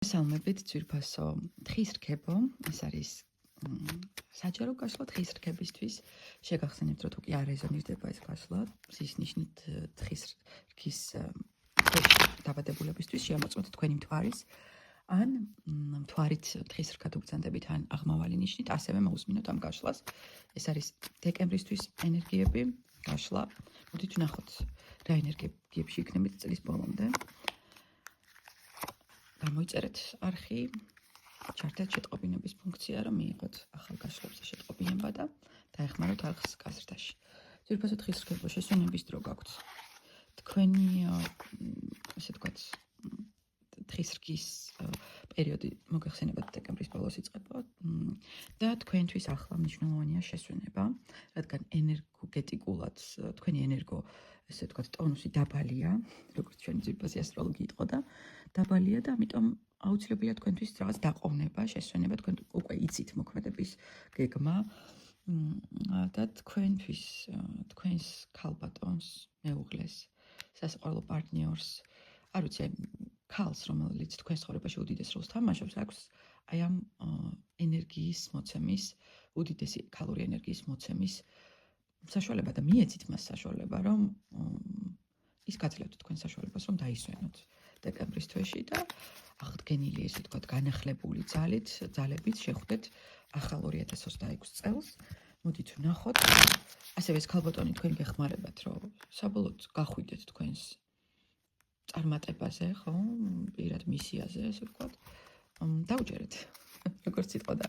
მოგესალმებით ძვირფასო თხის რქებო, ეს არის საჯარო გასვლა თხის რქებისთვის. შეგახსენებთ, რომ თუ კი არ რეზონირდება ეს გასვლა, ის ნიშნით თხის რქის დაბადებულებისთვის შეამოწმოთ თქვენი მთვარის, ან მთვარით თხის რქად უბრძანდებით, ან აღმავალი ნიშნით, ასევე მოусმინოთ ამ გასვლას. ეს არის დეკემბრისთვის ენერგიები, გასვლა. მოდით ვნახოთ, რა ენერგიებში იქნებით წლის ბოლომდე. გამოიწერეთ არხი, ჩართეთ შეტყობინების ფუნქცია, რომ მიიღოთ ახალ გასვლებზე შეტყობინება და დაეხმაროთ არხს გაზრდაში. ძვირფასო თხის რქებო, შესვენების დრო გაქვთ. თქვენი, ესე ვთქვათ, თხის რქის პერიოდი მოგეხსენებათ დეკემბრის ბოლოს იწყება და თქვენთვის ახლა მნიშვნელოვანია შესვენება, რადგან ენერგეტიკულად თქვენი ენერგო, ესე ვთქვათ, ტონუსი დაბალია, როგორც ჩვენი ძვირფასი ასტროლოგი იტყოდა და დაბალია და ამიტომ აუცილებელია თქვენთვის რაღაც დაყოვნება, შესვენება, თქვენ უკვე იცით მოქმედების გეგმა და თქვენთვის, თქვენს ქალბატონს, მეუღლეს, სასიყვარულო პარტნიორს, არ ვიცი, ქალს, რომელიც თქვენს ცხოვრებაში უდიდეს როლს თამაშობს, აქვს აი ამ ენერგიის მოცემის, უდიდესი ქალური ენერგიის მოცემის საშუალება და მიეცით მას საშუალება, რომ ის გაძლევთ თქვენ საშუალებას, რომ დაისვენოთ დეკემბრის თვეში და აღდგენილი, ესე ვთქვათ, განახლებული ძალებით შეხვდეთ ახალ 2026 წელს. მოდით ვნახოთ. ასევე ეს ქალბატონი თქვენ გეხმარებათ, რომ საბოლოოდ გახვიდეთ თქვენს წარმატებაზე, ხო? პირად მისიაზე, ესე ვთქვათ. დაუჯერეთ, როგორც იტყოდა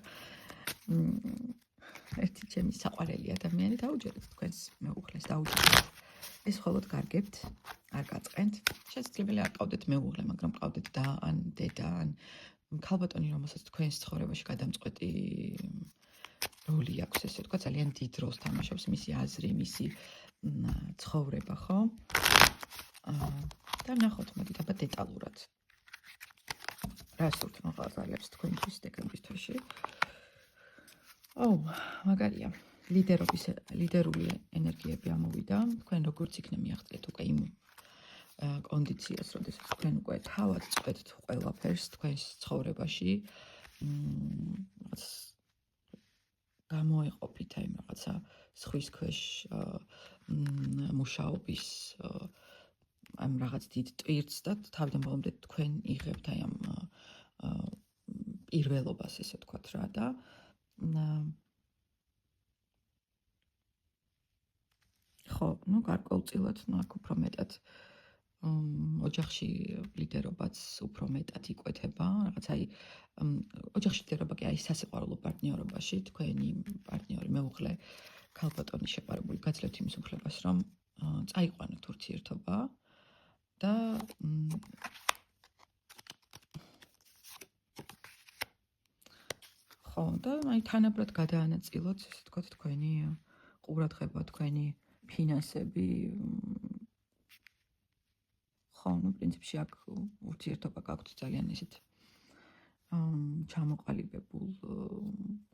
ერთი ჩემი საყვარელი ადამიანი, დაუჯერეთ თქვენს მეუღლეს, დაუჯერეთ. ეს მხოლოდ გარგებთ, არ გაწყენთ. შესაძლებელია არ ყავდეთ მეუღლე, მაგრამ ყავდეთ და ან დედა, ან ქალბატონი, რომელსაც თქვენს ცხოვრებაში გადამწყვეტი როლი აქვს, ესე ვთქვათ, ძალიან დიდ როლს თამაშობს მისი აზრი, მისი ცხოვრება, ხო? და ნახოთ, მოდით აბა დეტალურად. რა სურთ მოყავარებს თქვენთვის დეკემბრის თვეში? მაგარია. ლიდერული ენერგიები ამოვიდა. თქვენ როგორც იქნება მიაღწიეთ უკვე იმ კონდიციას, როდესაც თქვენ უკვე თავად წყვეტთ ყველაფერს თქვენს ცხოვრებაში. რაღაც გამოეყოფით აი რაღაცა ზღვის ქვეშ მუშაობის ამ რაღაც დიდ ტვირთს და თავიდან ბოლომდე თქვენ იღებთ აი ამ პირველობას, ესე ვთქვათ რა და ხო, გარკვეულწილად, აქ უფრო მეტად ოჯახში ლიდერობაც უფრო მეტად იკვეთება, რაღაც აი ოჯახში ლიდერობა კი აი სასიყვარულო პარტნიორობაში, თქვენი პარტნიორი, მეუღლე, ქალბატონი შეყვარებული გაძლევთ იმის უფლებას, რომ წაიყვანოთ ურთიერთობა და ხო, და აი თანაბრად გადაანაწილოთ, ესე ვთქვათ, თქვენი ყურადღება, თქვენი ფინანსები. ხო, პრინციპში აქ ურთიერთობა გაქვთ ძალიან ისეთ ჩამოყალიბებულ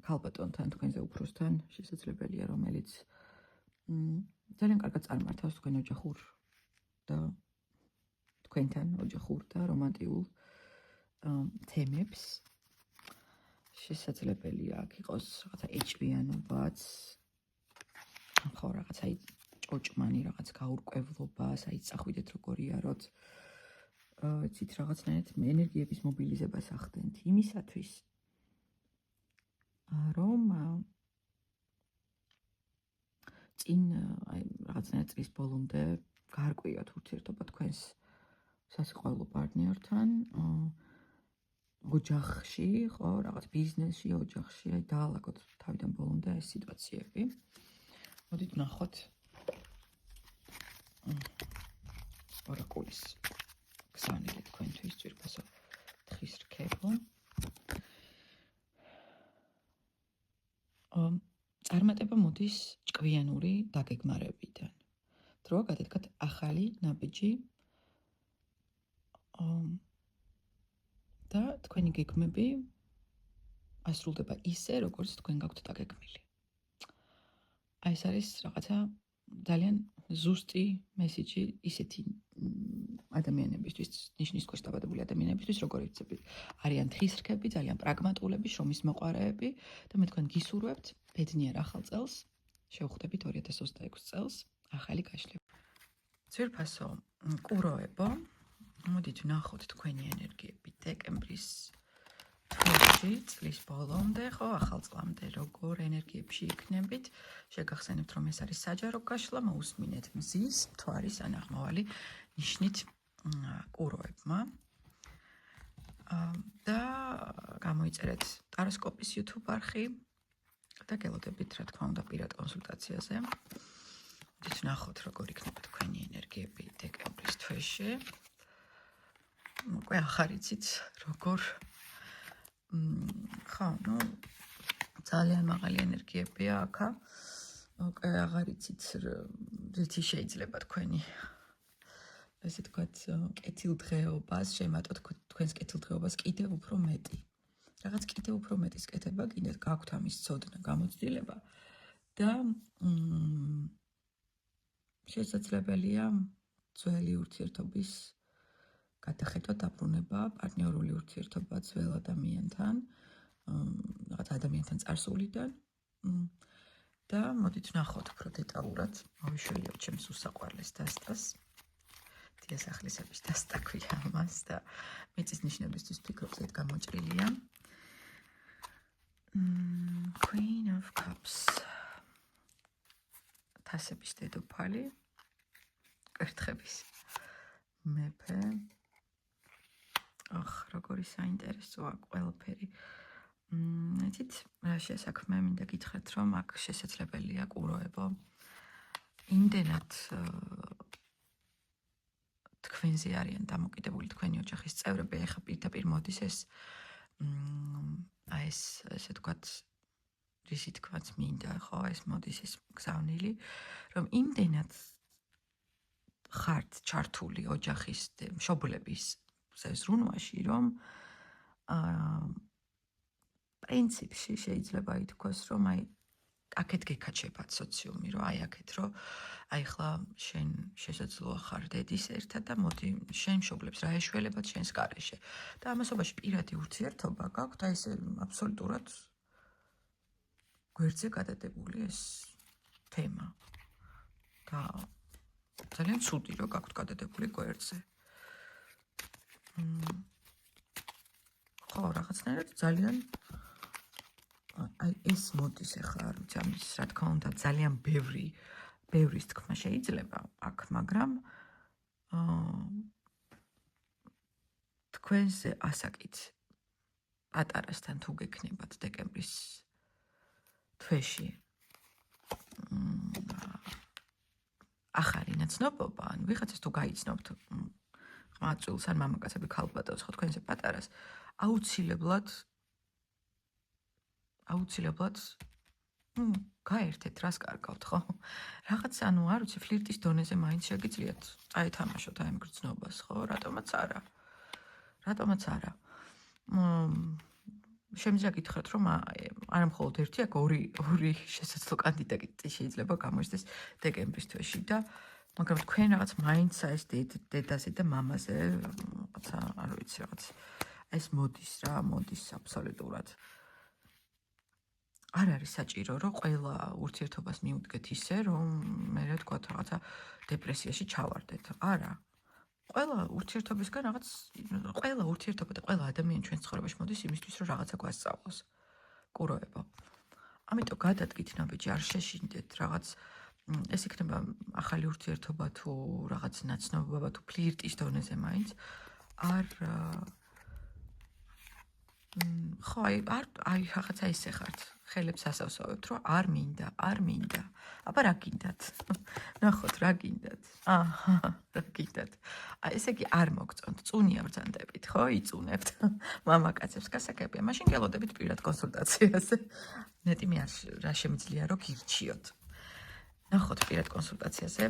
ქალბატონთან, თქვენზე უფროსთან, შესაძლებელია, რომელიც ძალიან კარგად წარმართავს თქვენ ოჯახურ და თქვენთან ოჯახურ და რომანტიულ თემებს. შესაძლებელია აქ იყოს რაღაცა ეჭვიანობაც, ხო, რაღაცა ჭოჭმანი, რაღაც გაურკვევლობა, საით როგორიაროთ, იცით, რაღაცნაირად ენერგიების მობილიზებას ახდენთ იმისათვის, რომ წინ აი რაღაცნაირად წლის ბოლომდე გაარკვიოთ ურთიერთობა თქვენს სასიყვარულო პარტნიორთან, ოჯახში, ხო, რაღაც ბიზნესში, ოჯახში, აი დაალაგოთ თავიდან ბოლომდე ეს სიტუაციები. მოდით ვნახოთ ორაკულის გზავნილი თქვენთვის ძვირფასო თხის რქებო. წარმატება მოდის ჭკვიანური დაგეგმარებიდან. დროა გადადგათ ახალი ნაბიჯი და თქვენი გეგმები ასრულდება ისე, როგორც თქვენ გაქვთ დაგეგმილი. აი ეს არის რაღაცა ძალიან ზუსტი მესიჯი ისეთი ადამიანებისთვის, ნიშნის ქვეშ დაბადებული ადამიანებისთვის, როგორიც არიან თხისრქები, ძალიან პრაგმატულები, შრომის მოყვარეები და მე თქვენ გისურვებთ ბედნიერ ახალ წელს, შევხვდებით 2026 წელს, ახალი გაშლება. ძვირფასო კუროებო, მოდით ვნახოთ თქვენი ენერგიები დეკემბრის თვეში, წლის ბოლომდე, ხო, ახალ წლამდე როგორ ენერგიებში იქნებით. შეგახსენებთ, რომ ეს არის საჯარო გაშლა, მოусმინეთ მზის, მთვარის ან აღმავალი ნიშნით კუროებმა. და გამოიწერეთ ტაროსკოპის YouTube არხი და გელოდებით, რა თქმა უნდა, პირად კონსულტაციაზე. მოდით ვნახოთ, როგორ იქნება თქვენი ენერგიები დეკემბრის თვეში. უკვე ახარ იცით, როგორ ხო, ძალიან მაღალი ენერგიებია აქა. უკვე აღარ იცით, რითი შეიძლება თქვენი ესე თქვათ, კეთილდღეობას, შემატოთ თქვენს კეთილდღეობას კიდევ უფრო მეტი. რაღაც კიდევ უფრო მეტის კეთება კიდეთ გაქვთ ამის ცოდნა, გამოცდილება და შესაძლებელია ძველი ურთიერთობის გადახედვა, დაბრუნება, პარტნიორული ურთიერთობა ძველ ადამიანთან, რაღაც ადამიანთან წარსულიდან და მოდით ვნახოთ უფრო დეტალურად, მოვიშველიოთ ჩემს უსაყვარლეს დასტას. დიასახლისების დასტა ქვია ამას და მიწის ნიშნებისთვის ვფიქრობ, ზედ გამოჭრილია. Queen of Cups. თასების დედოფალი. კვერთხების მეფე. როგორი საინტერესოა ყველაფერი. იცით, რა შესაქმე მინდა გითხრათ, რომ აქ შესაძლებელია კუროებო. იმდენად თქვენზე არიან დამოკიდებული თქვენი ოჯახის წევრები, ეხლა პირდაპირ მოდის ეს ესე თქვათ, რისი თქვაც მინდა, ხო, ეს მოდის ეს გზავნილი, რომ იმდენად ხართ ჩართული ოჯახის მშობლების ზრუნვაში, რომ პრინციპში შეიძლება ითქვას, რომ აქეთ გეკაჩებათ სოციუმი, რომ აქეთ რომ ახლა შენ შესაძლოა ხარ დედის ერთად და მოდი შენ მშობლებს რა ეშველებათ შენს გარეშე. და ამასობაში პირადი ურთიერთობა გაქვთ, ეს აბსოლუტურად გვერდზე გადადებული ეს თემა. და ძალიან ცუდი რომ გაქვთ გადადებული გვერდზე. ხო, რაღაცნაირად ძალიან ეს მოდის ახლა, არ ვიცი, ამის რა თქმა უნდა, ძალიან ბევრის თქმა შეიძლება აქ, მაგრამ თქვენზე ასაკით პატარასთან თუ გექნებათ დეკემბრის თვეში ახალი ნაცნობობა, ან ვიღაცას თუ გაიცნობთ ყმაწვილს ან მამაკაცები ქალბატონს, ხო, თქვენზე პატარას, აუცილებლად გაერთეთ, რას კარგავთ, ხო? რაღაც, არ ვიცი, ფლირტის დონეზე მაინც შეგიძლიათ წაეთამაშოთ აი ამ გრძნობას, ხო? რატომაც არა. შემიძლია გითხრათ, რომ არა მხოლოდ ერთი, აქ ორი შესაძლო კანდიდატი შეიძლება გამოჩნდეს დეკემბრის თვეში და მაგრამ თქვენ რაღაც მაინც ეს დედაზე და მამაზე რაღაცა, არ ვიცი, რაღაც ეს მოდის აბსოლუტურად. არ არის საჭირო, რომ ყველა ურთიერთობას მიუდგეთ ისე, რომ მე რა თქვა რაღაცა დეპრესიაში ჩავარდეთ. არა. ყველა ურთიერთობისგან ყველა ურთიერთობა და ყველა ადამიანი ჩვენს ცხოვრებაში მოდის იმისთვის, რომ რაღაცა გვასწავლოს. კუროებო. ამიტომ გადადგით ნაბიჯი, არ შეშინდეთ რაღაც ეს იქნება ახალი ურთიერთობა თუ რაღაც ნაცნობობა თუ ფლირტის დონეზე მაინც არ ხო, აი რაღაცა ისე ხართ. ხელებს ასავსავებთ, რომ არ მინდა. აბა რა გინდათ? ნახოთ, რა გინდათ? რა გინდათ? ესე იგი არ მოგწონთ, წუნია ბრძანდებით, ხო? იწუნებთ მამაკაცებს, გასაგებია. მაშინ გელოდებით პირად კონსულტაციაზე. ნეტი მე რა შემიძლია რომ გირჩიოთ. ნახოთ პირად კონსულტაციაზე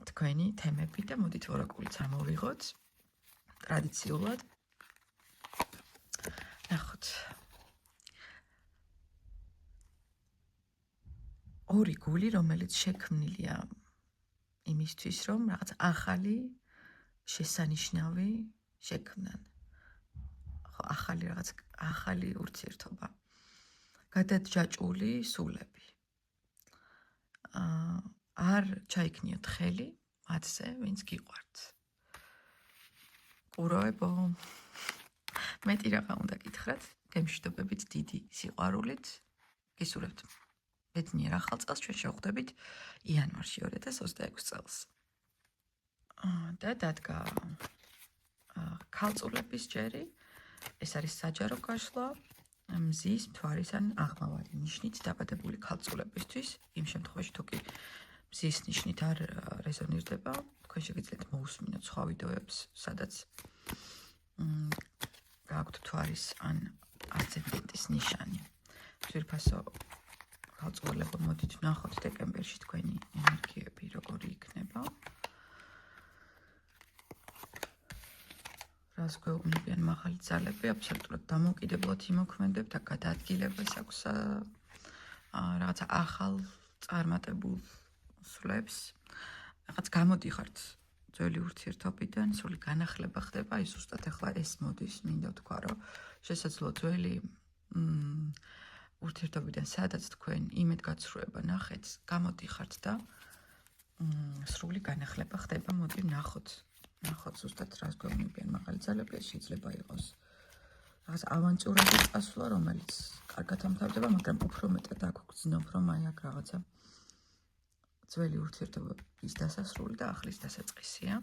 თქვენი თემები და მოდით ორაკულიც ამოვიღოთ. ტრადიციულად. ნახოთ. ორი გული, რომელიც შექმნილია იმისთვის, რომ რაღაც ახალი შესანიშნავი შექმნან. ხო, ახალი ურთიერთობა. გადაჯაჭვული სულები. არ ჩაიქნიოთ ხელი მათზე, ვინც გიყვართ. ყუროებო, მეტი რაღა უნდა გითხრათ, გემშვიდობებით დიდი სიყვარულით, გისურვებთ ბედნიერ ახალ წელს, ჩვენ შევხვდებით იანვარში 2026 წელს. და დადგა ქალწულების ჯერი, ეს არის საჯარო გაშლა, მზის, მთვარის ან აღმავალი ნიშნით დაბადებული ქალწულებისთვის, იმ შემთხვევაში თუ კი მზის ნიშნით არ რეზონირდება, თქვენ შეგიძლიათ მოусმინოთ სხვა ვიდეოებს, სადაც გააქვთ მთვარის ან ასცენდენტის ნიშანი. ძვირფასო ქალწულებო, მოდით ვნახოთ დეკემბერში თქვენი ენერგიები როგორი იქნება. რას გვეუბნებიან მაღალი ძალები, აბსოლუტურად დამოუკიდებლად იმოქმედებთ და გადაადგილებას აქვს რაღაცა ახალ წარმატებულ სვლებს. რაღაც გამოდიხართ ძველი ურთიერთობიდან, სული განახლება ხდება, ის ზუსტად ახლა ეს მოდის, მინდა ვთქვა, რომ შესაძლოა ძველი ურთიერთობიდან, სადაც თქვენ იმედგაცრუება ნახეთ, გამოდიხართ და სრული განახლება ხდება, მოდი ვნახოთ. ნახოთ ზუსტად რას გვეუბნებიან მაღალი ძალები, ეს შეიძლება იყოს რაღაც ავანტიურების წასვლა, რომელიც კარგად ამთავრდება, მაგრამ უფრო მეტად აქ გძნობ, რომ აი აქ რაღაცა ძველი ურთიერთობის დასასრული და ახლის დასაწყისია.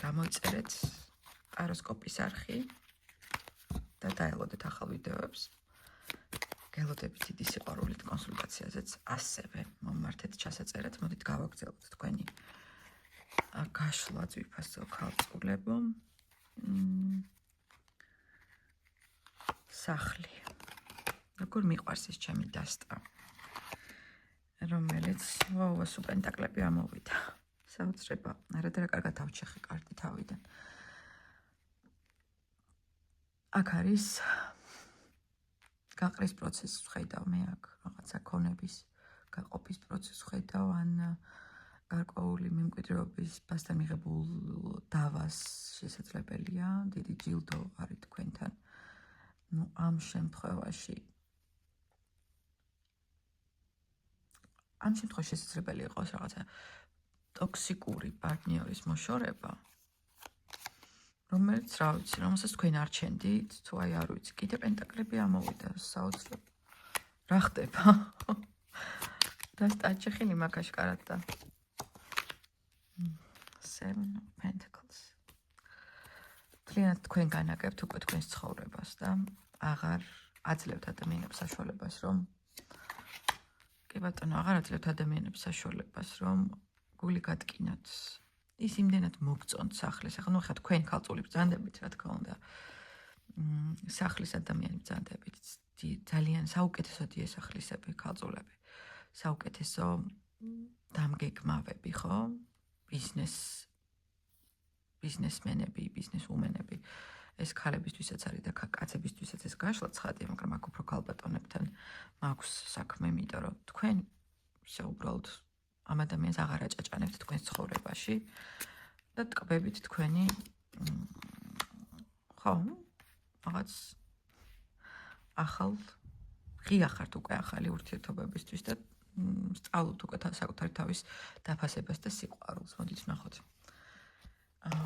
გამოიწერეთ ჰოროსკოპის არხი და დაელოდეთ ახალ ვიდეოებს. გელოდებით დიდი სიყვარულით კონსულტაციაზეც ასევე მომმართეთ ჩასაწერად, მოდით გავაგრძელოთ თქვენი გაშლა ძვირფასო ქალწულებო. სახლი. როგორ მიყვარს ეს ჩემი დასტა, რომელიც ვაუასუ პენტაკლები ამოვიდა. საოცრება, არადარა კარგად ავჩეხე კარტი თავიდან. აქ არის გაყრის პროცესს ვხედავ მე აქ, რაღაცა ქონების გაყოფის პროცესს ვხედავ, ან გარკვეული მემკვიდრეობის ფასთან მიღებულ დავას შესაძლებელია, დიდი ჯილდო არის თქვენთან. ნუ ამ შემთხვევაში შესაძლებელი იყოს რაღაცა ტოქსიკური პარტნიორის მოშორება, რომელიც, რა ვიცი, რომელსაც თქვენ არ ჩენდით, თუ აი არ ვიცი, კიდე პენტაკლები ამოვიდა, საოცრება. რა ხდება? დასტაჭეხილი მაგაშკარად და Seven of Pentacles. თლიანად თქვენ განაგებთ უკვე თქვენს ცხოვრებას და აღარ აძლევთ ადამიანებს საშუალებას, რომ კი ბატონო, აღარ აძლევთ ადამიანებს საშუალებას, რომ გული გატკინოთ. ის იმდენად მოგწონთ სახლის. ახლა ნუ ხა თქვენ ქალწული ბრძანდებით, რა თქმა უნდა. სახლის ადამიანი ბრძანდებით. ძალიან საუკეთესო დიესახლისები ქალწულები. საუკეთესო დამგეგმავები, ხო? ბიზნესმენები, ბიზნესვუმენები. ეს ქალებისთვისაც არის და კაცებისთვისაც ეს გაშლა ცხადია, მაგრამ აქ უფრო ქალბატონებთან მაქვს საქმე, იმიტომ რომ თქვენ უბრალოდ ამ ადამიანს აღარ აჭაჭანებთ თქვენს ცხოვრებაში და ტკბებით თქვენი ხო, რაღაც ახალ ღია ხართ უკვე ახალი ურთიერთობებისთვის და სწავლობთ უკვე საკუთარი თავის დაფასებას და სიყვარულს. მოდით ვნახოთ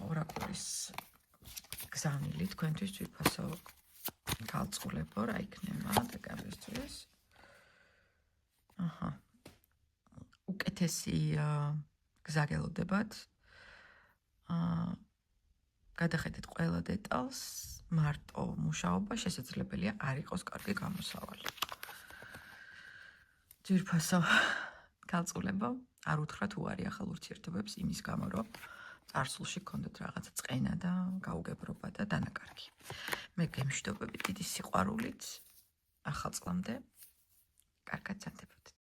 ორაკულის გზავნილი თქვენთვის ძვირფასო ქალწულებო, რა იქნება დეკემბერისთვის. უკეთესი გზა გელოდებათ. გადახედეთ ყველა დეტალს, მარტო მუშაობა შესაძლებელია არ იყოს კარგი გამოსავალი. ძვირფასო ქალწულებო, არ უთხრათ უარი ახალ ურთიერთობებს იმის გამო, რომ წარსულში გქონდათ რაღაცა წყენა და გაუგებრობა და დანაკარგი. მე გემშვიდობებით დიდი სიყვარულით ახალ წლამდე კარგად ზარდებოდეთ.